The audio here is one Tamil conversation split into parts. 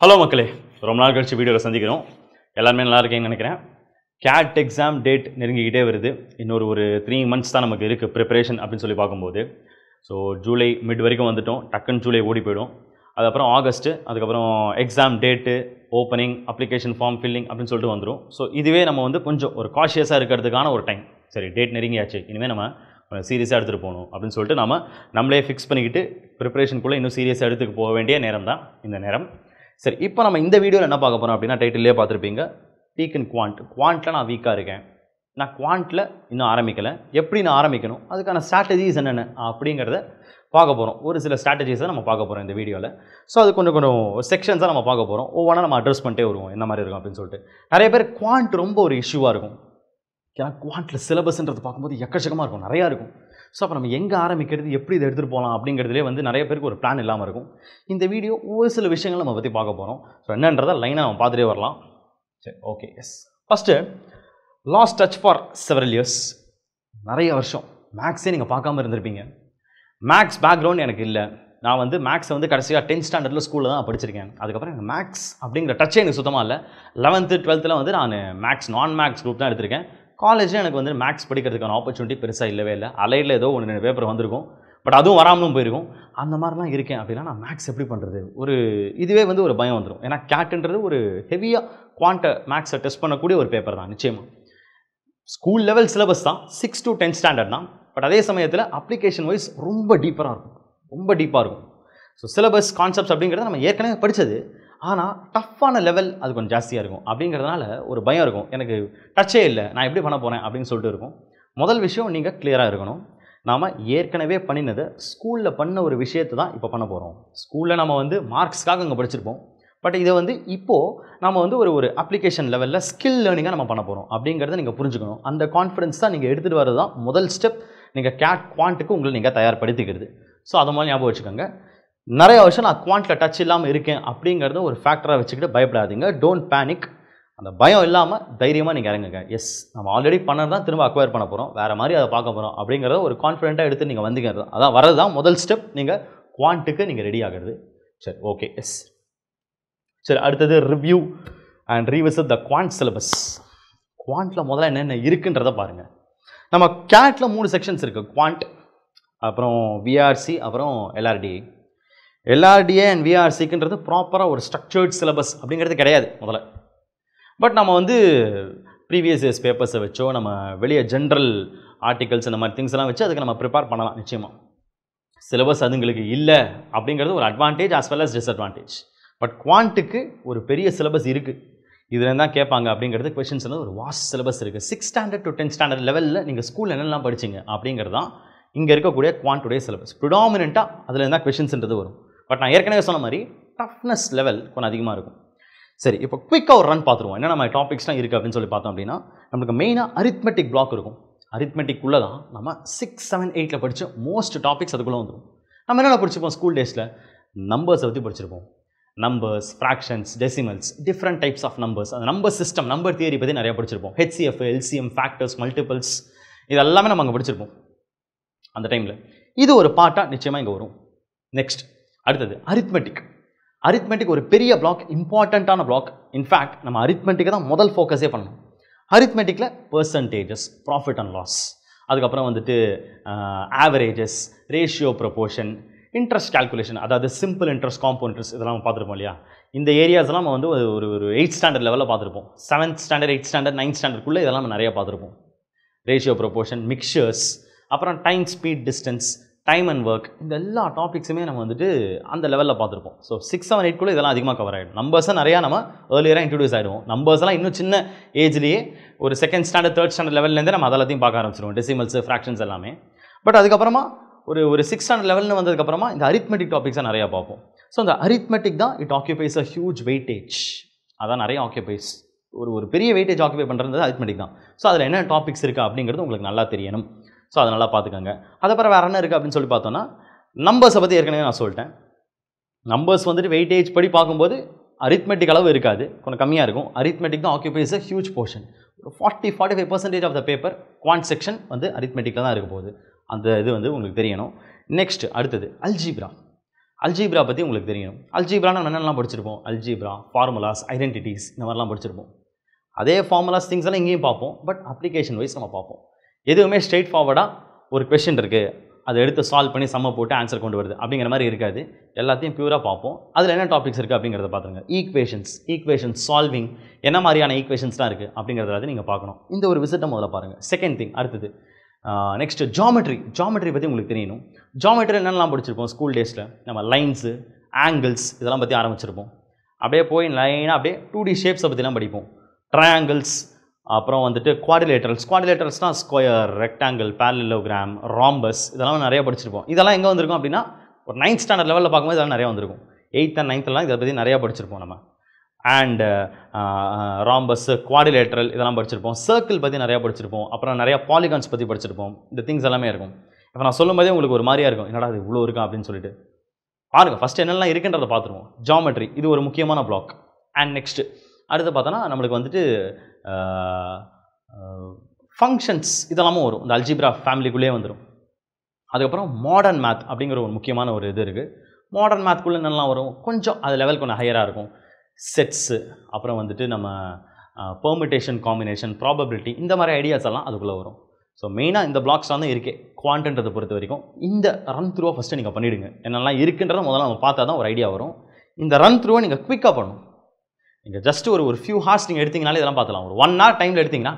ஹலோ மக்களே, ரொம்ப நாள் கழிச்சு வீடியோவில் சந்திக்கிறோம். எல்லாருமே நல்லா இருக்கீங்கன்னு நினைக்கிறேன். கேட் எக்ஸாம் டேட் நெருங்கிக்கிட்டே வருது. இன்னொரு 3 months தான் நமக்கு இருக்குது ப்ரிப்பரேஷன் அப்படின்னு சொல்லி பார்க்கும்போது. ஸோ ஜூலை மிட் வரைக்கும் வந்துட்டோம். டக்குன்னு ஜூலை ஓடி போயிடும். அதுக்கப்புறம் ஆகஸ்ட்டு, அதுக்கப்புறம் exam date, opening, application form filling அப்படின்னு சொல்லிட்டு வந்துடும். ஸோ இதுவே நம்ம கொஞ்சம் ஒரு காஷியஸாக இருக்கிறதுக்கான ஒரு டைம். சரி, டேட் நெருங்கியாச்சு, இனிமேல் நம்ம சீரியஸாக எடுத்துகிட்டு போகணும் அப்படின்னு சொல்லிட்டு நம்மளே ஃபிக்ஸ் பண்ணிக்கிட்டு ப்ரிப்பரேஷனுக்குள்ளே இன்னும் சீரியஸாக எடுத்துகிட்டு போக வேண்டிய நேரம் தான் இந்த நேரம். சரி, இப்போ நம்ம இந்த வீடியோவில் என்ன பார்க்க போகிறோம் அப்படின்னா, டைட்டிலே பார்த்துருப்பீங்க, வீக் இன் குவாண்ட்டில் நான் வீக்காக இருக்கேன், நான் குவாண்ட்டில் இன்னும் ஆரம்பிக்கலை, எப்படி நான் ஆரம்பிக்கணும், அதுக்கான ஸ்ட்ராட்டஜிஸ் என்னென்ன அப்படிங்கிறத பார்க்க போகிறோம். ஒரு சில ஸ்ட்ராட்டஜிஸை நம்ம பார்க்க போகிறோம் இந்த வீடியோவில். ஸோ அது கொஞ்சம் செக்ஷன்ஸாக நம்ம பார்க்க போகிறோம். ஒவ்வொன்றா நம்ம அட்ரஸ் பண்ணிட்டே வருவோம் என்ன மாதிரி இருக்கும் அப்படின்னு சொல்லிட்டு. நிறைய பேர் குவாண்ட் ரொம்ப ஒரு இஷ்யூவாக இருக்கும். ஏன்னா குவாண்ட்டில் சிலபஸ்ன்றது பார்க்கும்போது எக்கச்சக்கமாக இருக்கும், நிறையா இருக்கும். ஸோ அப்போ நம்ம எங்கே ஆரம்பிக்கிறது, எப்படி இதை எடுத்துகிட்டு போகலாம் அப்படிங்கிறதுலே நிறைய பேருக்கு ஒரு பிளான் இல்லாமல் இருக்கும். இந்த வீடியோ ஒரு சில விஷயங்கள் நம்ம பற்றி பார்க்க போகிறோம். ஸோ என்னன்றதை லைனாக நம்ம பார்த்துட்டே வரலாம். சரி, okay, yes. First, last touch for several years. நிறைய வருஷம் மேக்ஸே நீங்கள் பார்க்காம இருந்திருப்பீங்க. மேக்ஸ் பேக்ரவுண்ட் எனக்கு இல்லை. நான் மேக்ஸை கடைசியாக 10th ஸ்டாண்டர்டில் ஸ்கூலில் தான் படிச்சிருக்கேன். அதுக்கப்புறம் எனக்கு மேக்ஸ் அப்படிங்கிற டச்சே எனக்கு சுத்தமாக இல்லை. 11th 12th நான் மேக்ஸ் நான் மேக்ஸ் குரூப் தான் எடுத்திருக்கேன். காலேஜில் எனக்கு மேக்ஸ் படிக்கிறதுக்கான ஆப்பர்ச்சுனிட்டி பெருசாக இல்லவே இல்லை. அலையில் ஏதோ 1-2 பேப்பர் வந்திருக்கும், பட் அதுவும் வராமலும் போயிருக்கும். அந்த மாதிரிலாம் இருக்கேன். அப்படின்னா நான் மேக்ஸ் எப்படி பண்ணுறது, இதுவே ஒரு பயம் வந்துடும். ஏன்னா கேட்டுன்றது ஒரு ஹெவியாக மேக்ஸை டெஸ்ட் பண்ணக்கூடிய ஒரு பேப்பர் தான். நிச்சயமாக ஸ்கூல் லெவல் சிலபஸ் தான், 6 to 10th ஸ்டாண்டர்ட் தான். பட் அதே சமயத்தில் அப்ளிகேஷன் வைஸ் ரொம்ப டீப்பாக இருக்கும். ஸோ சிலபஸ் கான்செப்ட்ஸ் அப்படிங்கிறத நம்ம ஏற்கனவே படித்தது, ஆனால் டஃப்பான லெவல் அது கொஞ்சம் ஜாஸ்தியாக இருக்கும். அப்படிங்கிறதுனால ஒரு பயம் இருக்கும், எனக்கு டச்சே இல்லை, நான் எப்படி பண்ண போகிறேன் அப்படின்னு சொல்லிட்டு இருக்கும். முதல் விஷயம், நீங்கள் கிளியராக இருக்கணும். நாம் ஏற்கனவே பண்ணினதை ஸ்கூலில் பண்ண ஒரு விஷயத்தை தான் இப்போ பண்ண போகிறோம். ஸ்கூலில் நம்ம மார்க்ஸ்க்காக அங்கே படிச்சிருப்போம். பட் இதை இப்போது நம்ம ஒரு அப்ளிகேஷன் லெவலில் ஸ்கில் லேர்னிங்காக நம்ம பண்ண போகிறோம் அப்படிங்கிறத நீங்கள் புரிஞ்சுக்கணும். அந்த கான்ஃபிடன்ஸ் தான் நீங்கள் எடுத்துகிட்டு வரது தான் முதல் ஸ்டெப். நீங்கள் குவாண்ட்டுக்கு உங்களை நீங்கள் தயார்படுத்திக்கிறது. ஸோ அதை மாதிரி ஞாபகம் வச்சுக்கோங்க. நிறைய வருஷம் நான் குவாண்ட்டில் டச் இல்லாமல் இருக்கேன் அப்படிங்கிறத ஒரு ஃபேக்டராக வச்சுக்கிட்டு பயப்படாதீங்க. Don't panic. அந்த பயம் இல்லாமல் தைரியமாக நீங்கள் இறங்குங்க. எஸ், நம்ம ஆல்ரெடி பண்ணது தான் திரும்ப அக்வயர் பண்ண போகிறோம், வேறு மாதிரி அதை பார்க்க போகிறோம் அப்படிங்கிறத ஒரு கான்ஃபிடென்ட்டாக எடுத்து நீங்கள் வந்தீங்க. அதான் வரது தான் முதல் ஸ்டெப், நீங்கள் குவாண்ட்டுக்கு நீங்கள் ரெடி ஆகிறது. சரி, ஓகே, எஸ். சரி, அடுத்தது review and revisit the quant syllabus. குவாண்ட்டில் முதல்ல என்னென்ன இருக்குன்றதை பாருங்கள். நம்ம கேட்டில் 3 செக்ஷன்ஸ் இருக்குது. குவாண்ட், அப்புறம் விஆர்சி, அப்புறம் எல்ஆர்டிஏ அண்ட் விஆர்சிக்குன்றது ப்ராப்பராக ஒரு ஸ்ட்ரக்சர்ட் சிலபஸ் அப்படிங்கிறது கிடையாது முதல்ல. பட் நம்ம ப்ரீவியஸ் இயர்ஸ் பேப்பர்ஸை வச்சோ, நம்ம வெளியே ஜென்ரல் ஆர்டிகல்ஸ் இந்த மாதிரி திங்ஸ் எல்லாம் வச்சு அதுக்கு நம்ம ப்ரிப்பேர் பண்ணலாம். நிச்சயமாக சிலபஸ் அதுங்களுக்கு இல்லை அப்படிங்கிறது ஒரு advantage as well as disadvantage. But குவாண்ட்டுக்கு ஒரு பெரிய சிலபஸ் இருக்குது. இதில் தான் கேட்பாங்க அப்படிங்கிறது கொஷின்ஸ் ஒரு வாஸ்ட் சிலபஸ் இருக்குது. 6th standard to 10th standard லெவலில் நீங்கள் ஸ்கூலில் என்னெல்லாம் படிச்சிங்க அப்படிங்கிறது தான் இங்கே இருக்கக்கூடிய குவாண்ட்டுடைய சிலபஸ். ப்ரிடாமினெண்ட்டாக அதில் இருந்தால் கொஷின்ஸ்ன்றது வரும். பட் நான் ஏற்கனவே சொன்ன மாதிரி டஃப்னஸ் லெவல் கொஞ்சம் அதிகமாக இருக்கும். சரி, இப்போ குயிக்காக ஒரு ரன் பார்த்துருவோம். என்ன நம்ம டாபிக்ஸ்லாம் இருக்குது அப்படின்னு சொல்லி பார்த்தோம் அப்படின்னா, நமக்கு மெயினாக அரித்மெட்டிக் பிளாக் இருக்கும். அரித்மெட்டிக்குள்ளே தான் நம்ம 6, 7, 8 படித்த மோஸ்ட் டாபிக்ஸ் அதுக்குள்ளே வந்துடும். நம்ம என்னென்ன படிச்சிருப்போம் ஸ்கூல் டேஸில்? நம்பர்ஸை பற்றி படிச்சிருப்போம். Numbers, fractions, decimals, different types of numbers, அந்த நம்பர் சிஸ்டம், நம்பர் தியரி பற்றி நிறையா படிச்சிருப்போம். ஹெச்சிஎஃப், எல்சிஎம், ஃபேக்டர்ஸ், மல்டிபிள்ஸ், இது எல்லாமே நம்ம அங்கே படிச்சிருப்போம் அந்த டைமில். இது ஒரு பார்ட்டாக நிச்சயமாக இங்கே வரும். நெக்ஸ்ட், அடுத்தது அரித்மெட்டிக் ஒரு பெரிய பிளாக், இம்பார்ட்டண்ட்டான பிளாக். இன்ஃபேக்ட் நம்ம அரித்மெட்டிக்கை தான் முதல் ஃபோக்கஸே பண்ணணும். அரித்மெட்டிக்கில் பர்சன்டேஜஸ், ப்ராஃபிட் அண்ட் லாஸ், அதுக்கப்புறம் averages, ratio proportion, interest calculation, அதாவது சிம்பிள் இன்ட்ரெஸ்ட், காம்பவுண்ட் இன்ட்ரெஸ்ட், இதெல்லாம் நம்ம பார்த்துருப்போம் இல்லையா? இந்த ஏரியாஸ்லாம் நம்ம ஒரு 8th standard லெவலில் பார்த்துருப்போம். 7th standard, 8th standard, 9th standardக்குள்ளே இதெல்லாம் நம்ம நிறைய பார்த்துருப்போம். ரேஷியோ ப்ரொபோர்ஷன், மிக்சர்ஸ், அப்புறம் time, speed, distance, time and work, இந்த எல்லா டாபிக்ஸுமே நம்ம அந்த லெவலில் பார்த்துருப்போம். ஸோ 6, 7, 8 இதெல்லாம் அதிகமாக கவர் ஆகிடும். நம்பர்ஸை நிறையா நம்ம ஏர்லியராக இன்ட்ரடியூஸ் ஆகிடுவோம். நம்பர்ஸ்லாம் இன்னும் சின்ன ஏஜ்லேயே ஒரு 2nd standard, 3rd standard லெவல்லேருந்தே நம்ம அதெல்லாத்தையும் பார்க்க ஆரம்பிச்சிடுவோம். டெசிமல்ஸ், ஃப்ராக்ஷன்ஸ் எல்லாமே. பட் அதுக்கப்புறமா ஒரு 6th standard லெவல்னு வந்ததுக்கப்புறமா இந்த அரித்மெட்டிக் டாபிக்ஸை நிறையா பார்ப்போம். ஸோ இந்த அரித்மெட்டிக் தான் இட் ஆக்கியூபைஸ் அ ஹியூஜ் வெயிட்டேஜ். அதான் நிறைய ஆக்கியூபைஸ், ஒரு பெரிய வெயிட்டேஜ் ஆக்கியூபை பண்ணுறது அரித்மெட்டிக் தான். ஸோ அதில் என்ன டாபிக்ஸ் இருக்குது அப்படிங்கிறது உங்களுக்கு நல்லா தெரியணும். ஸோ அதை நல்லா பார்த்துக்கோங்க. அதுக்கப்புறம் வேறு என்ன இருக்குது அப்படின்னு சொல்லி பார்த்தோன்னா, நம்பர்ஸை பற்றி ஏற்கனவே நான் சொல்லிட்டேன். நம்பர்ஸ் வெயிட்டேஜ் படி பார்க்கும்போது அரித்மெட்டிக் அளவு இருக்காது, கொஞ்சம் கம்மியாக இருக்கும். அரித்மெட்டிக் தான் occupies a huge portion. 40-45% of the paper quant section அரித்மெட்டிக்கில் தான் இருக்க போகுது. அந்த இது உங்களுக்கு தெரியணும். நெக்ஸ்ட், அடுத்தது அல்ஜீப்ரா பற்றி உங்களுக்கு தெரியணும். அல்ஜீப்ரானா நம்ம என்னெல்லாம் படிச்சிருப்போம்? அல்ஜீப்ரா, ஃபார்முலாஸ், ஐடென்டிட்டிஸ் இந்த மாதிரிலாம் படிச்சிருப்போம். அதே ஃபார்முலாஸ் திங்ஸ் எல்லாம் இங்கேயும் பார்ப்போம். பட் அப்ளிகேஷன் வைஸ் நம்ம பார்ப்போம். எதுவுமே ஸ்ட்ரெயிட் ஃபார்வர்டாக ஒரு கொஸ்டின் இருக்குது, அதை எடுத்து சால்வ் பண்ணி சம்ம போட்டு ஆன்சர் கொண்டு வருது அப்படிங்கிற மாதிரி இருக்காது. எல்லாத்தையும் பியூராக பார்ப்போம். அதில் என்ன டாபிக்ஸ் இருக்குது அப்படிங்கிறத பார்த்துருங்க. ஈக்குவேஷன்ஸ் சால்விங், என்ன மாதிரியான ஈக்குவேஷன்ஸ்லாம் இருக்குது அப்படிங்கிறத நீங்கள் பார்க்கணும். இந்த ஒரு விசிட்டை முதல்ல பாருங்கள். செகண்ட் திங், அடுத்தது நெக்ஸ்ட்டு ஜாமெட்ரி பற்றி உங்களுக்கு தெரியணும். ஜாமெட்ரி என்னென்னலாம் படிச்சிருப்போம் ஸ்கூல் டேஸில்? நம்ம லைன்ஸு, ஆங்கிள்ஸ் இதெல்லாம் பற்றி ஆரம்பிச்சிருப்போம். அப்படியே போய் லைனாக அப்படியே 2D ஷேப்ஸை பற்றிலாம் படிப்போம். ட்ரையாங்கிள்ஸ், அப்புறம் வந்துட்டு குவாடிலேட்டரல்ஸ்னால் ஸ்கொயர், ரெக்டாங்கிள், பேரலோகிராம், ராம்பஸ் இதெல்லாம் நிறைய படிச்சிருப்போம். இதெல்லாம் எங்கே வந்திருக்கும் அப்படின்னா ஒரு 9th ஸ்டாண்டர்ட் லெவலில் பார்க்கும்போது இதெல்லாம் நிறையா வந்திருக்கும். 8th and 9th இதை பற்றி நிறையா படிச்சிருப்போம் நம்ம. அண்ட் ராம்பஸ், குவாடிலேட்டரல் இதெல்லாம் படிச்சிருப்போம். சர்க்கிள் பற்றி நிறையா படிச்சிருப்போம். அப்புறம் நிறையா பாலிகான்ஸ் பற்றி படிச்சிருப்போம். இந்த திங்ஸ் எல்லாமே இருக்கும். இப்போ நான் சொல்லும் போதே உங்களுக்கு ஒரு மாதிரியாக இருக்கும், என்னடா அது இவ்வளோ இருக்கா அப்படின்னு சொல்லிட்டு. பாருங்கள், ஃபஸ்ட்டு என்னெல்லாம் இருக்குன்றதை பார்த்துருவோம். ஜாமெட்ரி இது ஒரு முக்கியமான பிளாக். அண்ட் நெக்ஸ்ட்டு அடுத்து பார்த்தோன்னா நம்மளுக்கு வந்துட்டு ஃபங்க்ஷன்ஸ் இதெல்லாமும் வரும். இந்த அல்ஜிப்ரா ஃபேமிலிக்குள்ளேயே வந்துடும். அதுக்கப்புறம் மாடர்ன் மேத் அப்படிங்கிற ஒரு முக்கியமான ஒரு இது இருக்குது. மாடர்ன் மேத்க்குள்ளே என்னெல்லாம் வரும்? கொஞ்சம் அது லெவல் கொஞ்சம் ஹையராக இருக்கும். செட்ஸு, அப்புறம் வந்துட்டு நம்ம பெர்மிட்டேஷன், காம்பினேஷன், ப்ராபபிலிட்டி இந்த மாதிரி ஐடியாஸ் எல்லாம் அதுக்குள்ளே வரும். ஸோ மெயினாக இந்த பிளாக்ஸ் தான் இருக்கே குவான்டன்றதை பொறுத்த வரைக்கும். இந்த ரன் த்ரூவை ஃபஸ்ட்டு நீங்கள் பண்ணிவிடுங்க. என்னெல்லாம் இருக்குன்றதை முதல்ல நம்ம பார்த்தா தான் ஒரு ஐடியா வரும். இந்த ரன் த்ரூவை நீங்கள் குவிக்காக பண்ணணும். நீங்கள் ஜஸ்ட் ஒரு ஃபியூ ஹார்ஸ் நீங்கள் எடுத்திங்கனாலே இதெல்லாம் பார்த்துலாம். ஒரு 1 hour டைமில் எடுத்திங்கன்னா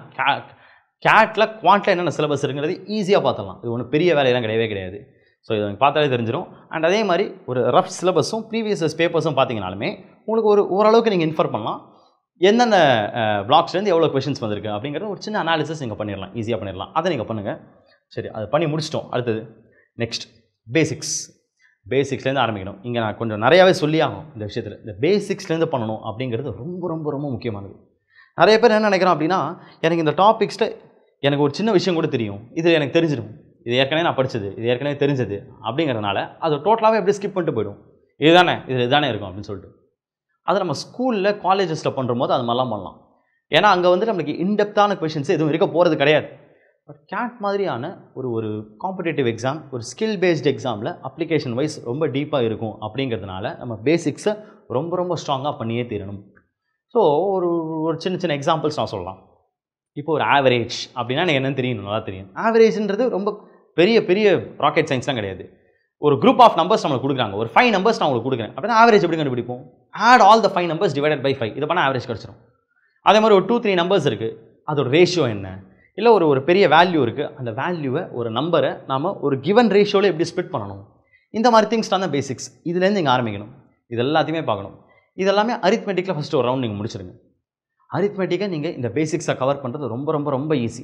கேட்டில் குவான்ட்டில் என்னென்ன சிலபஸ் இருக்குங்கிறது ஈஸியாக பார்த்துலாம். இது ஒன்றும் பெரிய வேலையெல்லாம் கிடையவே கிடையாது. ஸோ இதை எனக்கு பார்த்தாலே தெரிஞ்சிடும். அண்ட் அதே மாதிரி ஒரு ரஃப் சிலபஸும் ப்ரீவியஸ் பேப்பர்ஸும் பார்த்தீங்கனாலுமே உங்களுக்கு ஓரளவுக்கு நீங்கள் இன்ஃபர் பண்ணலாம். எந்தெந்த பிளாக்ஸ்லேருந்து எவ்வளோ கொஷின்ஸ் வந்திருக்கு அப்படிங்கிறது ஒரு சின்ன அனாலிசிஸ் நீங்கள் பண்ணிடலாம், ஈஸியாக பண்ணிடலாம். அதை நீங்கள் பண்ணுங்கள். சரி, அதை பண்ணி முடிச்சிட்டோம். அடுத்தது நெக்ஸ்ட் பேசிக்ஸ்லேருந்து ஆரம்பிக்கணும். இங்கே நான் கொஞ்சம் நிறையாவே சொல்லி ஆகும் இந்த விஷயத்தில். இந்த பேசிக்ஸ்லேருந்து பண்ணணும் அப்படிங்கிறது ரொம்ப ரொம்ப ரொம்ப முக்கியமானது. நிறைய பேர் என்ன நினைக்கிறோம் அப்படின்னா, எனக்கு இந்த டாபிக்ஸில் எனக்கு ஒரு சின்ன விஷயம் கூட தெரியும், இது எனக்கு தெரிஞ்சிடும், இது ஏற்கனவே நான் படித்தது, இது ஏற்கனவே தெரிஞ்சது அப்படிங்கிறதுனால அது டோட்டலாகவே எப்படி ஸ்கிப் பண்ணிட்டு போயிடும். இதுதானே இருக்கும் அப்படின்னு சொல்லிட்டு. அதை நம்ம ஸ்கூலில் காலேஜஸில் பண்ணும்போது அது மாதிரிலாம் பண்ணலாம். ஏன்னா அங்கே வந்து நம்மளுக்கு இன்டெப்த்தான கொஷின்ஸ் எதுவும் இருக்க போகிறது கிடையாது. பட் கேட் மாதிரியான ஒரு காம்படிட்டிவ் எக்ஸாம், ஒரு ஸ்கில் பேஸ்டு எக்ஸாமில் அப்ளிகேஷன் வைஸ் ரொம்ப டீப்பாக இருக்கும் அப்படிங்கிறதுனால நம்ம பேசிக்ஸை ரொம்ப ரொம்ப ஸ்ட்ராங்காக பண்ணியே தீரணும். ஸோ ஒரு சின்ன எக்ஸாம்பிள்ஸ் நான் சொல்லலாம். இப்போ ஒரு ஆவரேஜ் அப்படின்னா எனக்கு என்னென்னு தெரியணும், நல்லா தெரியும். ஆவரேஜ்ன்றது ரொம்ப பெரிய ராக்கெட் சயின்ஸ்லாம் கிடையாது. ஒரு குரூப் ஆஃப் நம்பர்ஸ் நம்மளுக்கு கொடுக்குறாங்க, ஒரு 5 நம்பர்ஸ் நான் உங்களுக்கு கொடுக்குறேன் அப்படின்னா ஆவரேஜ் எப்படி கண்டுபிடிப்போம்? Add all the 5 numbers divided by 5, இதை பண்ணால் ஆவரேஜ் கிடச்சிடும். அதே மாதிரி ஒரு 2-3 நம்பர்ஸ் இருக்குது, அதோட ரேஷியோ என்ன, இல்லை ஒரு பெரிய வேல்யூ இருக்குது, அந்த வேல்யூவை ஒரு நம்பரை நாம் ஒரு கிவன் ரேஷியோவில் எப்படி ஸ்ப்ளிட் பண்ணணும், இந்த மாதிரி திங்ஸ் தான் பேசிக்ஸ். இதுலேருந்து நீங்கள் ஆரம்பிக்கணும். இது எல்லாத்தையுமே பார்க்கணும். இதெல்லாமே அரித்மெட்டிக்கில் ஃபஸ்ட்டு ஒரு ரவுண்ட் நீங்கள் முடிச்சிருங்க. அரித்மெட்டிக்கை நீங்கள் இந்த பேசிக்ஸை கவர் பண்ணுறது ரொம்ப ரொம்ப ரொம்ப ஈஸி,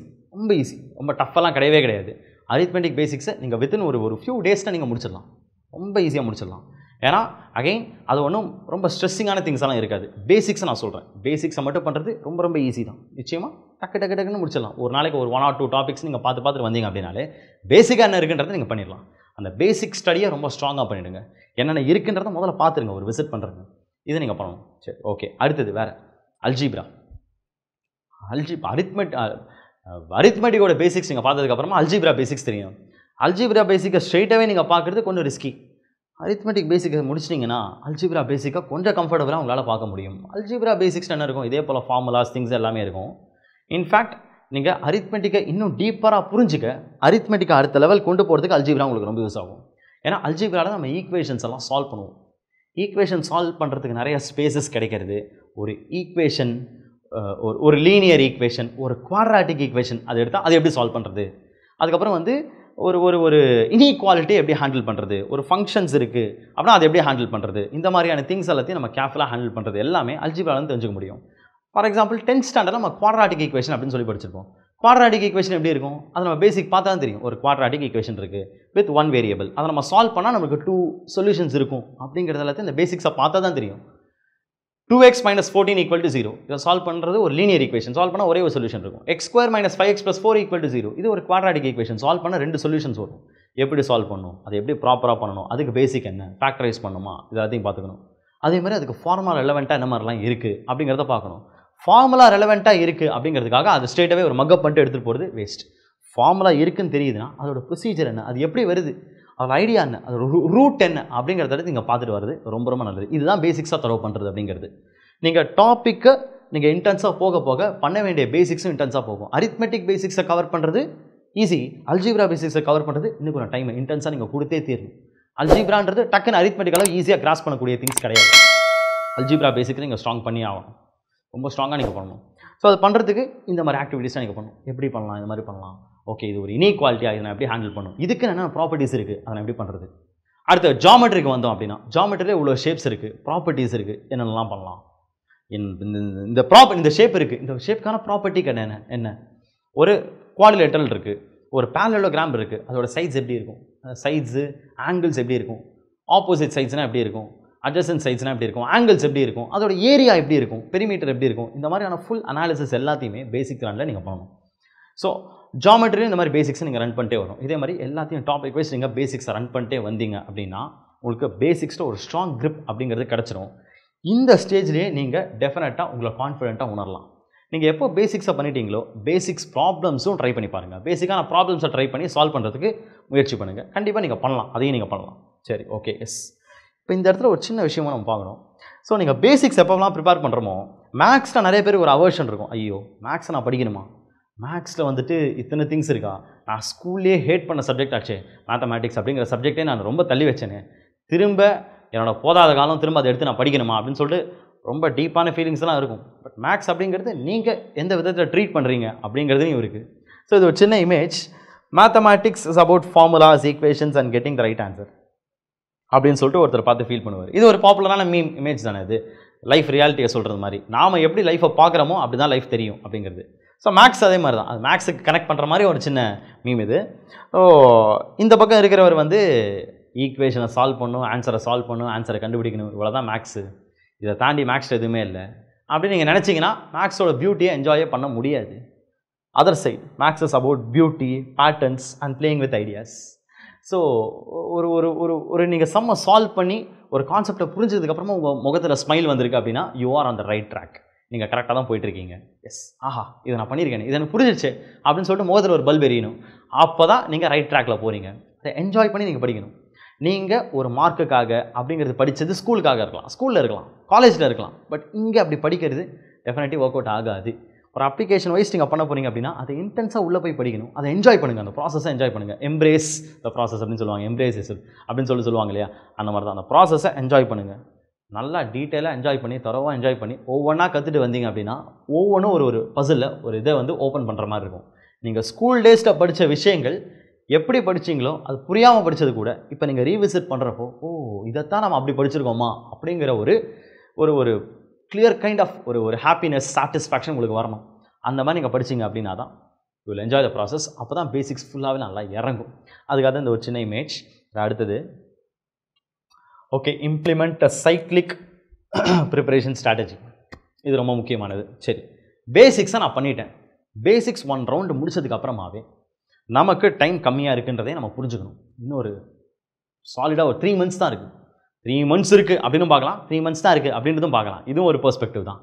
ரொம்ப டஃப்பெல்லாம் கிடையவே கிடையாது. அரித்மெட்டிக் பேசிக்ஸை நீங்கள் வித்தின் ஒரு ஃபியூ டேஸில் நீங்கள் முடிச்சிடலாம், ரொம்ப ஈஸியாக முடிச்சிடலாம். ஏன்னா அகைன் அது ஒன்றும் ரொம்ப ஸ்ட்ரெஸ்ஸிங்கான திங்ஸ் எல்லாம் இருக்காது. பேசிக்ஸை நான் சொல்கிறேன், பேசிக்ஸை மட்டும் பண்ணுறது ரொம்ப ரொம்ப ஈஸி தான். நிச்சயமாக டக்குன்னு முடிச்சிடலாம். ஒரு நாளைக்கு ஒரு 1 or 2 டாபிக்ஸ் நீங்கள் பார்த்துட்டு வந்தீங்க அப்படின்னாலே பேசிக்காக என்ன இருக்குன்றதை நீங்கள் பண்ணிடலாம். அந்த பேசிக் ஸ்டடியை ரொம்ப ஸ்ட்ராங்காக பண்ணிவிடுங்க. என்னென்ன இருக்குன்றதை முதல்ல பார்த்துருங்க ஒரு விசிட் பண்ணுறதுங்க. இதை நீங்கள் பண்ணணும். சரி, ஓகே. அடுத்தது வேறு அல்ஜீப்ரா அரித்மெட்டிக்கோட பேசிக்ஸ் நீங்கள் பார்த்ததுக்கப்புறமா அல்ஜீப்ரா பேசிக்ஸ் தெரியும். அல்ஜீப்ரா பேசிக்கை ஸ்ட்ரெயிட்டாகவே நீங்கள் பார்க்குறது கொஞ்சம் ரிஸ்கி. அரித்மெட்டிக் பேசிக்கை முடிச்சிட்டிங்கன்னா அல்ஜீப்ரா பேசிக்காக கொஞ்சம் கம்ஃபர்டபுளாக உங்களால் பார்க்க முடியும். அல்ஜீப்ரா பேசிக்ஸ் என்ன இருக்கும்? இதே போல் ஃபார்முலாஸ் திங்ஸ் எல்லாமே இருக்கும். இன்ஃபேக்ட் நீங்கள் அரித்மெட்டிக்கை இன்னும் டீப்பராக புரிஞ்சுக்க, அரித்மெட்டிக்கை அடுத்த லெவல் கொண்டு போகிறதுக்கு அல்ஜீப்ரா உங்களுக்கு ரொம்ப யூஸ் ஆகும். ஏன்னா அல்ஜீப்ராவில் நம்ம ஈக்குவேஷன்ஸ் எல்லாம் சால்வ் பண்ணுவோம். ஈக்குவேஷன் சால்வ் பண்ணுறதுக்கு நிறைய ஸ்பேசஸ் கிடைக்கிறது. ஒரு ஈக்குவேஷன், ஒரு லீனியர் ஈக்குவேஷன், ஒரு குவாட்ராட்டிக் ஈக்குவேஷன் அதை எடுத்தால் அது எப்படி சால்வ் பண்ணுறது, அதுக்கப்புறம் வந்து ஒரு இன்இக்வாலிட்டி எப்படி ஹேண்டில் பண்ணுறது, ஒரு ஃபங்க்ஷன்ஸ் இருக்குது அப்படின்னா அதை எப்படி ஹேண்டில் பண்ணுறது, இந்த மாதிரியான திங்ஸ் எல்லாத்தையும் நம்ம கேர்ஃபுல்லாக ஹேண்டில் பண்ணுறது எல்லாமே அல்ஜீப்ராவில் தெரிஞ்சுக்க முடியும். ஃபார் எக்ஸாம்பிள் 10th ஸ்டாண்டர்டில் நம்ம குவாட்ராட்டிக் ஈக்குவேஷன் அப்படின்னு சொல்லி படிச்சிருப்போம். குவாட்ராட்டிக் ஈக்குவேஷன் எப்படி இருக்கும்? அது நம்ம பேசிக் பார்த்தா தான் தெரியும். ஒரு குவாட்ராட்டிக் ஈக்குவேஷன் இருக்குது வித் 1 வேரியபிள், அதை நம்ம சால்வ் பண்ணால் நமக்கு 2 சொல்யூஷன்ஸ் இருக்கும் அப்படிங்கிறது எல்லாத்தையும் இந்த பேசிக்ஸை பார்த்தா தான் தெரியும். 2x - 14 = 0, இதை சால்வ் பண்ணுறது ஒரு லீனியர் ஈக்குவேஷன், சால்வ் பண்ணால் ஒரே ஒரு சொல்யூஷன் இருக்கும். x² - 5x + 4 = 0, இது ஒரு குவாட்ராட்டிக் ஈக்குவேஷன், சால்வ் பண்ண 2 சொல்யூஷன்ஸ் வரும். எப்படி சால்வ் பண்ணணும், அதை எப்படி ப்ராப்பராக பண்ணணும், அதுக்கு பேசிக் என்ன, ஃபேக்டரைஸ் பண்ணணுமா, இதெல்லாத்தையும் பார்த்துக்கணும். அதே மாதிரி அதுக்கு ஃபார்முலா ரெலவெண்ட்டாக என்ன மாதிரிலாம் இருக்குது அப்படிங்கிறத பார்க்கணும். ஃபார்முலா ரெலவெண்ட்டாக இருக்குது அப்படிங்கிறதுக்காக அது ஸ்ட்ரெயிட்டாகவே ஒரு மக்கப் பண்ணிட்டு எடுத்துகிட்டு போகிறது வேஸ்ட். ஃபார்முலா இருக்குன்னு தெரியுதுன்னா அதோட ப்ரொசீஜர் என்ன, அது எப்படி வருது, அதோட ஐடியா என்ன, அது ரூட் என்ன அப்படிங்கிறத நீங்கள் பார்த்துட்டு வருது ரொம்ப ரொம்ப நல்லது. இதுதான் பேசிக்ஸாக தரவு பண்ணுறது அப்படிங்கிறது. நீங்கள் டாப்பிக்கை நீங்கள் இன்டென்ஸாக போக போக பண்ண வேண்டிய பேசிக்ஸும் இன்டென்ஸாக போகும். அரித்மெட்டிக் பேசிக்ஸை கவர் பண்ணுறது ஈஸி, அல்ஜிப்ரா பேசிக்ஸை கவர் பண்ணுறது இன்னும் கொஞ்சம் டைம் இன்டென்ஸாக நீங்கள் கொடுத்தே தீரணும். அல்ஜிப்ரான்றது டக்குன்னு அரித்மெட்டிக்கலாக ஈஸியாக கிராஸ் பண்ணக்கூடிய திங்ஸ் கிடையாது. அல்ஜிப்ரா பேசிக்ஸ் நீங்கள் ஸ்ட்ராங் பண்ணி ஆகணும், ரொம்ப ஸ்ட்ராங்காக நீங்கள் பண்ணணும். ஸோ அது பண்ணுறதுக்கு இந்த மாதிரி ஆக்டிவிட்டீஸாக நீங்கள் பண்ணணும். எப்படி பண்ணலாம், இந்த மாதிரி பண்ணலாம். ஓகே, இது ஒரு இனீக்வாலிட்டியாக இதை நான் எப்படி ஹேண்டில் பண்ணணும், இதுக்கு என்ன ப்ராப்பர்ட்டிஸ் இருக்குது, அதை நான் எப்படி பண்ணுறது. அடுத்து ஜாமெட்ரிக்கு வந்தோம் அப்படின்னா, ஜாமெட்ரியில் இவ்வளோ ஷேப்ஸ் இருக்குது, ப்ராப்பர்ட்டிஸ் இருக்குது, என்னென்னலாம் பண்ணலாம். இந்த ஷேப் இருக்குது, இந்த ஷேப்புக்கான ப்ராப்பர்ட்டி என்ன, ஒரு குவாடிலேட்டரல் இருக்குது, ஒரு பேரலோகிராம் இருக்குது, அதோட சைட்ஸ் எப்படி இருக்கும், சைட்ஸு ஆங்கிள்ஸ் எப்படி இருக்கும், ஆப்போசிட் சைட்ஸ்னால் எப்படி இருக்கும், அட்ஜசன்ட் சைட்ஸ்னால் எப்படி இருக்கும், ஆங்கிள்ஸ் எப்படி இருக்கும், அதோட ஏரியா எப்படி இருக்கும், பெரிமீட்டர் எப்படி இருக்கும், இந்த மாதிரியான ஃபுல் அனாலிசிஸ் எல்லாத்தையுமே பேசிக் ரனில் நீங்கள் பண்ணணும். ஸோ ஜாமெட்ரியும் இந்த மாதிரி பேசிக்ஸை நீங்கள் ரன் பண்ணிட்டே வரும். இதே மாதிரி எல்லாத்தையும் டாபிக் வைஸ் நீங்கள் பேசிக்ஸை ரன் பண்ணிட்டே வந்தீங்க அப்படின்னா உங்களுக்கு பேசிக்ஸில் ஒரு ஸ்ட்ராங் grip அப்படிங்கிறது கிடச்சிரும். இந்த ஸ்டேஜ்லேயே நீங்கள் டெஃபினட்டாக உங்களை கான்ஃபிடென்ட்டாக உணரலாம். நீங்கள் எப்போ பேசிக்ஸை பண்ணிட்டீங்களோ பேசிக்ஸ் ப்ராப்ளம்ஸும் ட்ரை பண்ணி பாருங்கள். பேசிக்கான ப்ராப்ளம்ஸை ட்ரை பண்ணி சால்வ் பண்ணுறதுக்கு முயற்சி பண்ணுங்கள். கண்டிப்பாக நீங்கள் பண்ணலாம், அதையும் நீங்கள் பண்ணலாம். சரி, ஓகே, எஸ். இப்போ இந்த இடத்துல ஒரு சின்ன விஷயமும் நம்ம பார்க்கணும். ஸோ நீங்கள் பேசிக்ஸ் எப்போலாம் ப்ரிப்பேர் பண்ணுறோமோ, மேக்ஸில் நிறைய பேர் ஒரு அவர்ஷன் இருக்கும். ஐயோ மேக்ஸை நான் படிக்கணுமா, மேக்ஸில் வந்துட்டு இத்தனை திங்ஸ் இருக்கா, நான் ஸ்கூல்லேயே ஹேட் பண்ண சப்ஜெக்ட் ஆச்சே மேத்தமேட்டிக்ஸ் அப்படிங்கிற சப்ஜெக்டே நான் ரொம்ப தள்ளி வச்சேனே, திரும்ப என்னோட போதாத காலம் திரும்ப அதை எடுத்து நான் படிக்கணுமா அப்படின்னு சொல்லிட்டு ரொம்ப டீப்பான ஃபீலிங்ஸ்லாம் இருக்கும். பட் மேக்ஸ் அப்படிங்கிறது நீங்கள் எந்த விதத்தில் ட்ரீட் பண்ணுறீங்க அப்படிங்கிறதையும் இருக்குது. ஸோ இது ஒரு சின்ன image. Mathematics is about formulas, equations and getting the right answer அப்படின்னு சொல்லிட்டு ஒருத்தர் பார்த்து ஃபீல் பண்ணுவார். இது ஒரு பாப்புலரான இமேஜ் தானே. இது லைஃப் ரியாலிட்டியை சொல்கிறது மாதிரி, நாம் எப்படி லைஃப்பை பார்க்குறோமோ அப்படி தான் லைஃப் தெரியும் அப்படிங்கிறது. ஸோ மேக்ஸ் அதே மாதிரி தான், அது மேக்ஸுக்கு கனெக்ட் பண்ணுற மாதிரி ஒரு சின்ன மீம் இது. ஸோ இந்த பக்கம் இருக்கிறவர் வந்து ஈக்குவேஷனை சால்வ் பண்ணணும், ஆன்சரை சால்வ் பண்ணணும், ஆன்சரை கண்டுபிடிக்கணும், இவ்வளோ தான் மேக்ஸு, இதை தாண்டி மேக்ஸில் எதுவுமே இல்லை அப்படின்னு நீங்கள் நினச்சிங்கன்னா மேக்ஸோட பியூட்டியை என்ஜாயே பண்ண முடியாது. Other side maths is about beauty, patterns and playing with ideas. So ஒரு ஒரு ஒரு ஒரு நீங்கள் சம்மை சால்வ் பண்ணி ஒரு கான்செப்டை புரிஞ்சதுக்கப்புறமா உங்கள் முகத்தில் ஸ்மைல் வந்திருக்கு அப்படின்னா you are on the right track, நீங்கள் கரெக்டாக தான் போயிட்டுருக்கீங்க. எஸ், ஆஹா இதை நான் பண்ணியிருக்கேன், இதை எனக்கு புரிஞ்சிருச்சு அப்படின்னு சொல்லிட்டு முகத்தில் ஒரு பல்ப் எரியணும். அப்போ தான் நீங்கள் ரைட் ட்ராக்கில் போகிறீங்க. அதை என்ஜாய் பண்ணி நீங்கள் படிக்கணும். நீங்கள் ஒரு மார்க்குக்காக அப்படிங்கிறது படித்தது ஸ்கூலுக்காக இருக்கலாம், ஸ்கூலில் இருக்கலாம், காலேஜில் இருக்கலாம். பட் இங்கே அப்படி படிக்கிறது டெஃபினெட்லி ஒர்க் அவுட் ஆகாது. ஒரு அப்ளிகேஷன் வைஸ் நீங்கள் பண்ண போகிறீங்க அப்படின்னா அதை இன்டென்ஸாக உள்ளே போய் படிக்கணும், அதை என்ஜாய் பண்ணுங்கள், அந்த ப்ராசஸை என்ஜாய் பண்ணுங்கள். எம்ப்ரேஸ் த ப்ராசஸ் அப்படின்னு சொல்லுவாங்க, எம்ப்ரேஸ் அப்படின்னு சொல்லுவாங்க இல்லையா, அந்த மாதிரி தான் அந்த ப்ராசஸை என்ஜாய் பண்ணுங்கள். நல்லா டீட்டெயிலாக என்ஜாய் பண்ணி, தரவாக என்ஜாய் பண்ணி ஒவ்வொன்றா கற்றுட்டு வந்தீங்க அப்படின்னா ஒவ்வொன்றும் ஒரு பசிலில் ஒரு இதை வந்து ஓப்பன் பண்ணுற மாதிரி இருக்கும். நீங்கள் ஸ்கூல் டேஸில் படித்த விஷயங்கள் எப்படி படிச்சிங்களோ அது புரியாமல் படித்தது கூட இப்போ நீங்கள் ரீவிசிட் பண்ணுறப்போ ஓ இதைத்தான் நம்ம அப்படி படிச்சிருக்கோமா அப்படிங்கிற ஒரு ஒரு ஒரு கிளியர் கைண்ட் ஆஃப் ஒரு ஹாப்பினஸ், சாட்டிஸ்ஃபேக்ஷன் உங்களுக்கு வரணும். அந்த மாதிரி நீங்கள் படிச்சிங்க அப்படின்னா தான் you will enjoy the process. அப்போ தான் பேசிக்ஸ் ஃபுல்லாகவே நல்லா இறங்கும். அதுக்காக தான் இந்த ஒரு சின்ன இமேஜ். அடுத்தது ஓகே, இம்ப்ளிமெண்ட் அ சைக்ளிக் ப்ரிப்பரேஷன் ஸ்ட்ராட்டஜி. இது ரொம்ப முக்கியமானது. சரி, பேசிக்ஸை நான் பண்ணிட்டேன். பேசிக்ஸ் 1 ரவுண்டு முடிச்சதுக்கு அப்புறமாவே நமக்கு டைம் கம்மியாக இருக்குன்றதே நம்ம புரிஞ்சுக்கணும். இன்னொரு சாலிடாக ஒரு 3 மந்த்ஸ் தான் இருக்குது. 3 மந்த்ஸ் இருக்குது அப்படின்னு பார்க்கலாம், 3 மந்த்ஸ் தான் இருக்குது அப்படின்றதும் பார்க்கலாம். இதுவும் ஒரு பெர்ஸ்பெக்டிவ் தான்.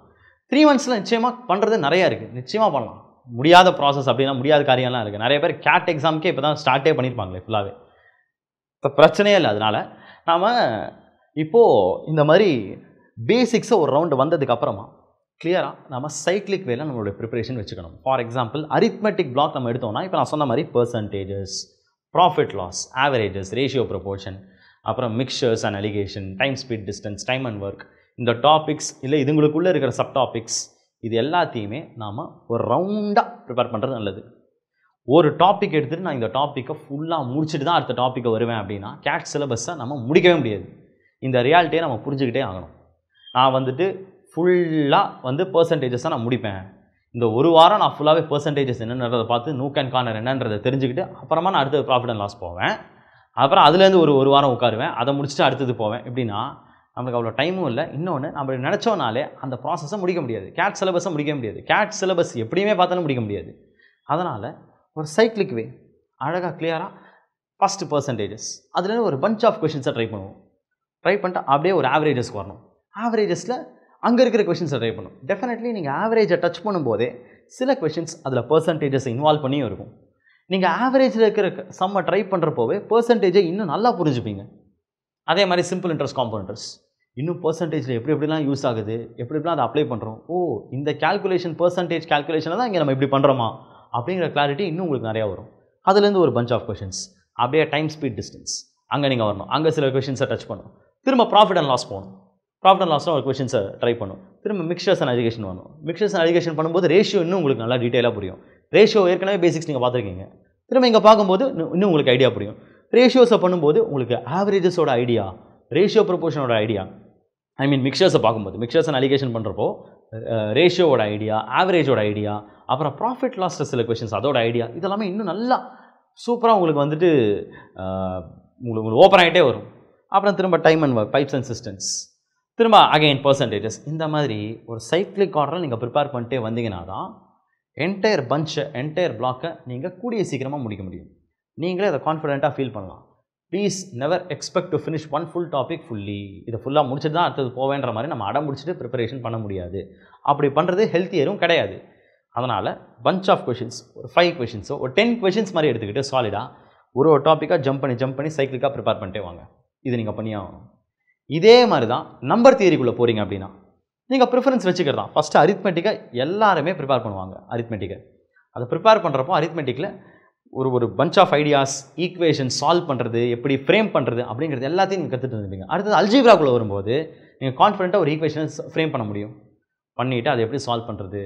3 மந்த்ஸில் நிச்சயமாக பண்ணுறது நிறையா இருக்குது, நிச்சயமாக பண்ணலாம். முடியாத ப்ராசஸ் அப்படின்னா முடியாத காரியம்லாம் இருக்குது. நிறைய பேர் கேட் எக்ஸாமுக்கே இப்போ தான் ஸ்டார்ட்டே பண்ணியிருப்பாங்களே ஃபுல்லாகவே. இப்போ பிரச்சனையே இல்லை. அதனால் நாம் இப்போது இந்த மாதிரி பேசிக்ஸை ஒரு ரவுண்டு வந்ததுக்கப்புறமா கிளியராக நம்ம சைக்ளிக் வேல நம்மளுடைய ப்ரிப்பரேஷன் வச்சுக்கணும். ஃபார் எக்ஸாம்பிள் அரித்மெட்டிக் பிளாக் நம்ம எடுத்தோம்னா இப்போ நான் சொன்ன மாதிரி percentages, profit loss, averages, ratio proportion, அப்புறம் mixtures and alligation, time speed distance, time and work, இந்த டாபிக்ஸ் இல்லை இதுங்களுக்குள்ளே இருக்கிற சப் டாபிக்ஸ், இது எல்லாத்தையுமே நாம் ஒரு ரவுண்டாக ப்ரிப்பேர் பண்ணுறது நல்லது. ஒரு டாபிக் எடுத்துகிட்டு நான் இந்த டாப்பிக்கை ஃபுல்லாக முடிச்சுட்டு தான் அடுத்த டாப்பிக்கை வருவேன் அப்படின்னா கேட் சிலபஸை நம்ம முடிக்கவே முடியாது. இந்த ரியாலிட்டியை நம்ம புரிஞ்சுக்கிட்டே ஆகணும். நான் வந்துட்டு ஃபுல்லாக பர்சன்டேஜஸாக நான் முடிப்பேன், இந்த ஒரு வாரம் நான் ஃபுல்லாகவே பர்சன்டேஜஸ் என்னன்றதை பார்த்து நூக் அண்ட் கார்னர் என்னன்றதை தெரிஞ்சுக்கிட்டு அப்புறமா நான் அடுத்தது ப்ராஃபிட் அண்ட் லாஸ் போவேன். அப்புறம் அதுலேருந்து ஒரு வாரம் உட்காருவேன், அதை முடிச்சுட்டு அடுத்தது போவேன். எப்படின்னா நம்மளுக்கு அவ்வளோ டைமும் இல்லை. இன்னொன்று நம்ம நினச்சோனாலே அந்த ப்ராசஸை முடிக்க முடியாது, கேட் சிலபஸை முடிக்க முடியாது. கேட் சிலபஸ் எப்படியுமே பார்த்தாலும் முடிக்க முடியாது. அதனால் ஒரு சைக்ளிக் வே அழகாக கிளியராக ஃபஸ்ட்டு பர்சன்டேஜஸ், அதுலேருந்து ஒரு பஞ்ச் ஆஃப் கொஷின்ஸை ட்ரை பண்ணுவோம். ட்ரை பண்ணிட்டு அப்படியே ஒரு ஆவரேஜஸ்க்கு வரணும். ஆவரேஜஸில் அங்கே இருக்கிற கொஷின்ஸை ட்ரை பண்ணும். டெஃபினெட்லி நீங்கள் ஆவரேஜை டச் பண்ணும்போதே சில கொஷின்ஸ் அதில் பர்சன்டேஜஸை இன்வால்வ் பண்ணியும் இருக்கும். நீங்கள் ஆவரேஜில் இருக்கிற சம்மை ட்ரை பண்ணுறப்போவே பெர்சன்டேஜை இன்னும் நல்லா புரிஞ்சுப்பீங்க. அதே மாதிரி சிம்பிள் இன்ட்ரெஸ்ட், காம்பவுண்ட் இன்ட்ரெஸ்ட் இன்னும் பெர்சன்டேஜில் எப்படிலாம் யூஸ் ஆகுது, எப்படிலாம் அதை அப்ளை பண்ணுறோம், இந்த கால்குலேஷன் பெர்சன்டேஜ் கால்குலேஷனை தான் இங்கே நம்ம இப்படி பண்ணுறோமா அப்படிங்கிற கிளாரிட்டி இன்னும் உங்களுக்கு நிறையா வரும். அதுலேருந்து ஒரு பஞ்ச் ஆஃப் கொஷின்ஸ், அப்படியே டைம் ஸ்பீட் டிஸ்டன்ஸ் அங்கே நீங்கள் வரணும். அங்கே சில கொஷின்ஸை டச் பண்ணணும். திரும்ப ப்ராஃபிட் அண்ட் லாஸ் போகணும். ப்ராஃபிட் அண்ட் லாஸில் ஒரு கொஷின்ஸை ட்ரை பண்ணும். திரும்ப மிக்சர்ஸ் அண்ட் அலிகேஷன் வரணும். மிக்சர்ஸ் அண்ட் அலிகேஷன் பண்ணும்போது ரேஷியோ இன்னும் உங்களுக்கு நல்லா டீட்டெயிலாக புரியும். ரேஷியோ ஏற்கனவே பேசிக்ஸ் நீங்கள் பார்த்துருக்கீங்க. திரும்ப இங்கே பார்க்கும்போது இன்னும் உங்களுக்கு ஐடியா புரியும். ரேஷியோஸை பண்ணும்போது உங்களுக்கு ஆவரேஜஸோட ஐடியா, ரேஷியோ ப்ரொபோர்ஷனோட ஐடியா, ஐ மீன் மிக்சர்ஸை பார்க்கும்போது மிக்சர்ஸ் அண்ட் அலிகேஷன் பண்ணுறப்போ ரேஷியோவோட ஐடியா, ஆவரேஜோட ஐடியா, அப்புறம் ப்ராஃபிட் லாஸ்ட் சில கொஷின்ஸ் அதோட ஐடியா, இதெல்லாமே இன்னும் நல்லா சூப்பராக உங்களுக்கு வந்துட்டு உங்களுக்கு ஓப்பன் ஆகிட்டே வரும். அப்புறம் திரும்ப time and work, pipes and systems, திரும்ப அகைன் பர்சன்டேஜஸ். இந்த மாதிரி ஒரு சைக்ளிக் ஆர்டரில் நீங்கள் ப்ரிப்பேர் பண்ணிட்டே வந்தீங்கன்னா தான் என்டையர் பஞ்சை, என்டையர் பிளாக்கை நீங்கள் கூடிய சீக்கிரமாக முடிக்க முடியும். நீங்களே அதை கான்ஃபிடென்ட்டாக ஃபீல் பண்ணலாம். Please never expect to finish one full topic fully. இதை ஃபுல்லாக முடிச்சுட்டு தான் அடுத்தது போவேன்ற மாதிரி நம்ம அடம் முடிச்சுட்டு ப்ரிப்பரேஷன் பண்ண முடியாது. அப்படி பண்ணுறது ஹெல்த்தியரும் கிடையாது. அதனால் பஞ்ச் ஆஃப் கொஷின்ஸ், ஒரு 5 கொஷின்ஸோ ஒரு 10 கொஷின்ஸ் மாதிரி எடுத்துக்கிட்டு சாலிடாக ஒரு டாப்பிக்காக ஜம்ப் பண்ணி சைக்கிளிக்காக ப்ரிப்பேர் பண்ணிட்டே வாங்க. இது நீங்கள் பண்ணியே ஆகணும். இதே மாதிரி தான் நம்பர் தியரிக்குள்ளே போகிறீங்க அப்படின்னா நீங்கள் ப்ரிஃபரன்ஸ் வச்சுக்கிறது தான். ஃபஸ்ட்டு அரித்மெட்டிக்கை எல்லாருமே ப்ரிப்பேர் பண்ணுவாங்க. அரித்மெட்டிக்கை அதை ப்ரிப்பேர் பண்ணுறப்போ அரித்மெட்டிக்கில் ஒரு bunch of ideas, equation solve பண்ணுறது, எப்படி ஃப்ரேம் பண்ணுறது அப்படிங்கிறது எல்லாத்தையும் நீங்கள் கற்றுட்டு வந்துப்பீங்க. அடுத்தது அல்ஜீப்ராக்குள்ளே வரும்போது நீங்கள் கான்ஃபிடென்ட்டாக ஒரு ஈக்குவேஷனை ஃப்ரேம் பண்ண முடியும். பண்ணிவிட்டு அதை எப்படி சால்வ் பண்ணுறது,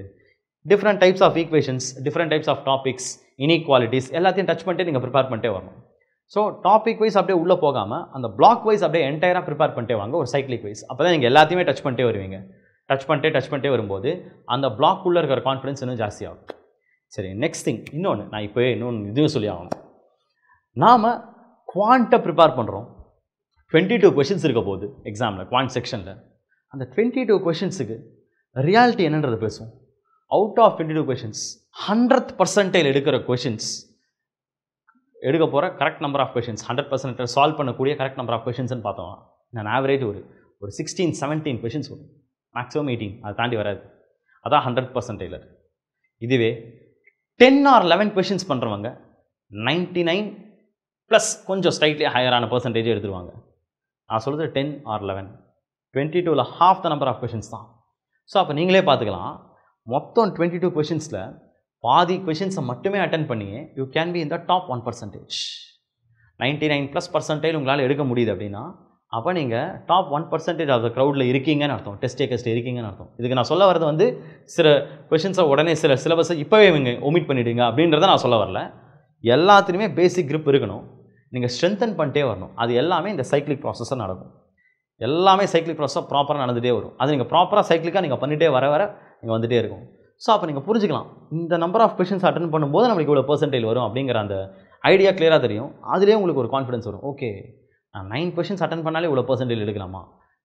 different types of equations, different types of topics, inequalities எல்லாத்தையும் டச் பண்ணிட்டு நீங்கள் ப்ரிப்பேர் பண்ணிட்டே வரணும். ஸோ டாபிக் வைஸ் அப்படியே உள்ளே போகாமல் அந்த பிளாக் வைஸ் அப்படியே என்டையராக ப்ரிப்பேர் பண்ணிட்டே வாங்க ஒரு சைக்கிளிக் வைஸ். அப்போ தான் நீங்கள் எல்லாத்தையுமே டச் பண்ணிட்டே வருவீங்க. டச் பண்ணிட்டே வரும்போது அந்த பிளாக் உள்ளே இருக்கிற கான்ஃபிடன்ஸ் இன்னும் ஜாஸ்தியாகும். சரி, நெக்ஸ்ட் திங் இன்னொன்று நான் இப்போ இன்னொன்று இதுவும் சொல்லி ஆகணும். நாம் குவாண்ட்டை ப்ரிப்பேர் பண்ணுறோம். 22 கொஷின்ஸ் இருக்க போகுது எக்ஸாமில், குவாண்ட் செக்ஷனில். அந்த 22 கொஷின்ஸுக்கு ரியாலிட்டி என்னன்றது பேசுவோம். அவுட் ஆஃப் 22 கொஷின்ஸ் 100% எடுக்கிற கொஷின்ஸ், எடுக்க போகிற கரெக்ட் நம்பர் ஆஃப் கொஷின்ஸ், 100% சால்வ் பண்ணக்கூடிய கரெக்ட் நம்பர் ஆஃப் கொஷின்ஸ்னு பார்த்தோம். நான் ஆவரேஜ் ஒரு 16-17 கொஷின்ஸ் வரும், மேக்ஸிமம் 18, அதை தாண்டி வராது. அதான் 100%. இதுவே 10 or 11 கொஷின்ஸ் பண்ணுறவங்க 99+ கொஞ்சம் ஸ்லைட்லி ஹையரான பர்சன்டேஜ் எடுத்துருவாங்க. நான் சொல்கிறது 10 or 11, 22ல் half the number of questions தான். ஸோ அப்போ நீங்களே பார்த்துக்கலாம், மொத்தம் 22 கொஷின்ஸில் பாதி கொஷின்ஸை மட்டுமே அட்டன் பண்ணியே you can be in the top 1%. 99+% உங்களால் எடுக்க முடியுது அப்படின்னா அப்போ நீங்கள் டாப் 1% ஆஃப் த க்ரௌடில் இருக்கீங்கன்னு அர்த்தம், டெஸ்ட் இருக்கீங்கன்னு அர்த்தம். இதுக்கு நான் சொல்ல வரது வந்து சில கொஷின்ஸை உடனே சில சிலபஸை இப்போவே இவங்க ஒமிட் பண்ணிவிடுங்க அப்படின்றத நான் சொல்ல வரல. எல்லாத்துலேயுமே பேசிக் grip இருக்கணும். நீங்கள் ஸ்ட்ரென்தன் பண்ணிட்டே வரணும். அது எல்லாமே இந்த சைக்கிளிக் ப்ராசஸாக நடக்கும். எல்லாமே சைக்கிளிக் ப்ராசஸாக ப்ராப்பராக நடந்துகிட்டே வரும். அது நீங்கள் ப்ராப்பராக சைக்கிளிக்காக நீங்கள் பண்ணிகிட்டே வர நீங்கள் வந்துகிட்டே இருக்கும். ஸோ அப்போ நீங்கள் புரிஞ்சுக்கலாம், இந்த நம்பர் ஆஃப் கொஷின்ஸ் அட்டன் பண்ணும்போது நம்மளுக்கு இவ்வளோ பர்சன்டேஜ் வரும் அப்படிங்கிற அந்த ஐடியா கிளியராக தெரியும். அதுலேயே உங்களுக்கு ஒரு கான்ஃபிடன்ஸ் வரும். ஓகே, நான் 9 கொஷின்ஸ் அட்டன் பண்ணாலே இவ்வளோ பர்சன்டேஜ் எடுக்கலாமா,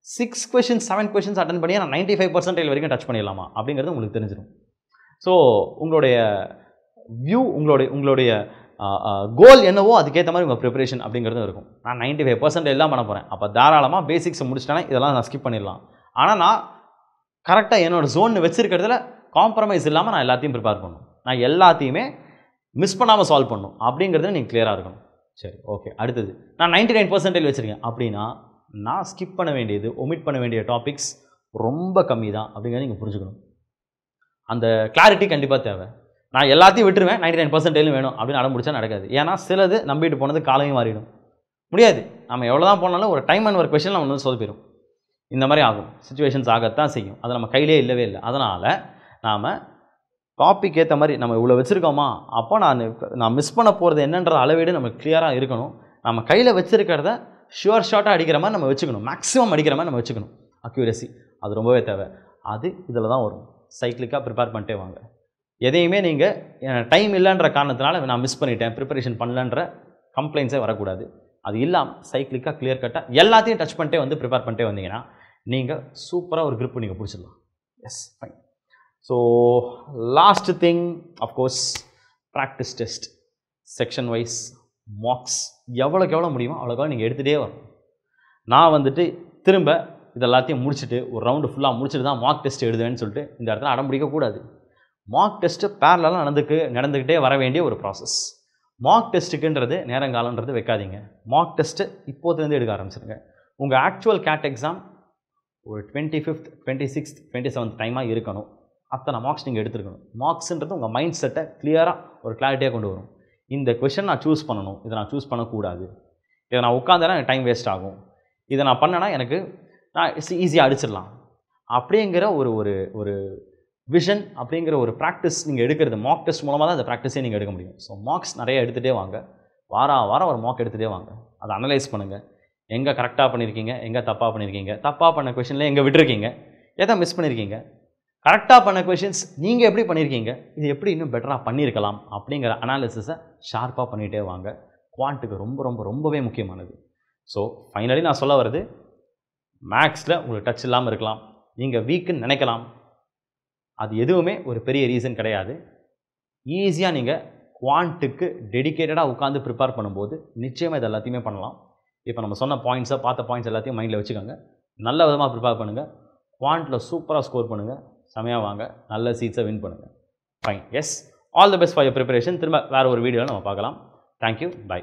6 கொஷின்ஸ் 7 கொஷின்ஸ் அட்டன் பண்ணி நான் 95% வரைக்கும் டச் பண்ணிடலாமா அப்படிங்கிறது உங்களுக்கு தெரிஞ்சிடும். ஸோ உங்களுடைய வியூ, உங்களுடைய கோல் என்னவோ அதுக்கேற்ற மாதிரி உங்கள் ப்ரிப்பரேஷன் அப்படிங்கிறது இருக்கும். நான் 95% எல்லாம் பண்ண போகிறேன், அப்போ தாராளமாக பேசிக்ஸை முடிச்சிட்டேன்னா இதெல்லாம் நான் ஸ்கிப் பண்ணிடலாம். ஆனால் நான் கரெக்டாக என்னோடய ஜோன் வச்சுருக்கிறதுல காம்ப்ரமைஸ் இல்லாமல் நான் எல்லாத்தையும் ப்ரிப்பேர் பண்ணணும், நான் எல்லாத்தையுமே மிஸ் பண்ணாமல் சால்வ் பண்ணணும் அப்படிங்கிறது நீங்கள் கிளியராக இருக்கணும். சரி, ஓகே. அடுத்தது நான் 99% வச்சுருக்கேன் அப்படின்னா நான் ஸ்கிப் பண்ண வேண்டியது, ஒமிட் பண்ண வேண்டிய டாபிக்ஸ் ரொம்ப கம்மி தான் அப்படிங்கிறத நீங்கள் புரிஞ்சுக்கணும். அந்த கிளாரிட்டி கண்டிப்பாக தேவை. நான் எல்லாத்தையும் விட்டுருவேன், 99% வேணும் அப்படின்னு அடம் முடிச்சா நடக்காது. ஏன்னா சிலது நம்பிட்டு போனது காலையும் மாறிடும், முடியாது. நம்ம எவ்வளோ தான் போனாலும் ஒரு டைம் அண்ட் ஒரு கொஷனில் நம்ம வந்து சொதப்பிடும். இந்த மாதிரி ஆகும், சுச்சுவேஷன்ஸ் ஆகத்தான் செய்யும். அது நம்ம கையிலே இல்லவே இல்லை. அதனால் நாம் டாபிக் ஏற்ற மாதிரி நம்ம இவ்வளோ வச்சுருக்கோமா, அப்போ நான் மிஸ் பண்ண போகிறது என்னன்ற அளவீடு நமக்கு கிளியராக இருக்கணும். நம்ம கையில் வச்சுருக்கிறத ஷுவர் ஷார்ட்டாக அடிக்கிற மாதிரி நம்ம வச்சுக்கணும், மேக்ஸிமம் அடிக்கிற மாதிரி நம்ம வச்சுக்கணும். அக்யூரசி அது ரொம்பவே தேவை. அது இதில் தான் வரும். சைக்கிளிக்காக ப்ரிப்பேர் பண்ணிட்டே வாங்க. எதையுமே நீங்கள் டைம் இல்லைன்ற காரணத்தினால நான் மிஸ் பண்ணிட்டேன், ப்ரிப்பரேஷன் பண்ணலன்ற கம்ப்ளைண்ட்ஸே வரக்கூடாது. அது இல்லாமல் சைக்கிளிக்காக கிளியர் கட்டாக எல்லாத்தையும் டச் பண்ணிட்டே வந்து ப்ரிப்பேர் பண்ணிட்டே வந்தீங்கன்னா நீங்கள் சூப்பராக ஒரு grip நீங்கள் பிடிச்சிடலாம். Yes, fine. So last thing of course practice test, section wise marks எவ்வளோக்கு எவ்வளோ முடியுமோ அவ்வளோக்கு நீங்கள் எடுத்துகிட்டே வரணும். நான் வந்துட்டு திரும்ப இதெல்லாத்தையும் முடிச்சுட்டு ஒரு ரவுண்டு ஃபுல்லாக முடிச்சுட்டு தான் மார்க் டெஸ்ட் எழுதுவேன்னு சொல்லிட்டு இந்த இடத்துல அடம் பிடிக்கக்கூடாது. மார்க் டெஸ்ட்டு பேரலாக நடந்துக்கிட்டே வர வேண்டிய ஒரு ப்ராசஸ். மார்க் டெஸ்ட்டுக்குன்றது நேரங்காலன்றது வைக்காதீங்க. மார்க் டெஸ்ட்டு இப்போதுலேருந்து எடுக்க ஆரம்பிச்சிருங்க. உங்கள் ஆக்சுவல் கேட் எக்ஸாம் ஒரு 25th 26th 27th டைமாக இருக்கணும். அத்தனை மார்க்ஸ் நீங்கள் எடுத்துருக்கணும். மார்க்ஸுன்றது உங்கள் மைண்ட் செட்டை கிளியராக ஒரு கிளாரிட்டியாக கொண்டு வரும். இந்த கொஷின் நான் சூஸ் பண்ணணும், இதை நான் சூஸ் பண்ணக்கூடாது, இதை நான் உட்காந்தேன்னா எனக்கு டைம் வேஸ்ட் ஆகும், இதை நான் பண்ணேன்னா எனக்கு நான் ஈஸியாக அடிச்சிடலாம் அப்படிங்கிற ஒரு ஒரு ஒரு விஷன், அப்படிங்கிற ஒரு ப்ராக்டிஸ் நீங்கள் எடுக்கிறது மார்க் டெஸ்ட் மூலமாக தான் அந்த ப்ராக்டிஸே நீங்கள் எடுக்க முடியும். ஸோ மார்க்ஸ் நிறைய எடுத்துகிட்டே வாங்க. வாரம் ஒரு மார்க் எடுத்துகிட்டே வாங்க. அதை அனலைஸ் பண்ணுங்கள். எங்கே கரெக்டாக பண்ணியிருக்கீங்க, எங்கே தப்பாக பண்ணியிருக்கீங்க, தப்பாக பண்ண கொஷினில் எங்கே விட்டுருக்கீங்க, எதை மிஸ் பண்ணியிருக்கீங்க, கரெக்டாக பண்ண கொஷின்ஸ் நீங்கள் எப்படி பண்ணியிருக்கீங்க, இது எப்படி இன்னும் பெட்டராக பண்ணியிருக்கலாம் அப்படிங்கிற அனாலிசிஸை ஷார்ப்பாக பண்ணிகிட்டே வாங்க. குவாண்ட்டுக்கு ரொம்பவே முக்கியமானது. ஸோ ஃபைனலி நான் சொல்ல வர்றது, மேக்ஸில் உங்களுக்கு டச் இல்லாமல் இருக்கலாம், நீங்கள் வீக்குன்னு நினைக்கலாம், அது எதுவுமே ஒரு பெரிய ரீசன் கிடையாது. ஈஸியாக நீங்கள் குவாண்ட்டுக்கு டெடிக்கேட்டடாக உட்காந்து ப்ரிப்பேர் பண்ணும்போது நிச்சயமாக இது எல்லாத்தையுமே பண்ணலாம். இப்போ நம்ம சொன்ன பாயிண்ட்ஸை பார்த்த பாயிண்ட்ஸ் எல்லாத்தையும் மைண்டில் வச்சுக்கோங்க. நல்ல விதமாக ப்ரிப்பேர் பண்ணுங்கள். குவாண்ட்டில் சூப்பராக ஸ்கோர் பண்ணுங்கள். செமையாக வாங்க. நல்ல சீட்ஸை வின் பண்ணுங்கள். Fine. Yes, all the best for your preparation. திரும்ப வேறு ஒரு வீடியோவில் நம்ம பார்க்கலாம். தேங்க்யூ. பை.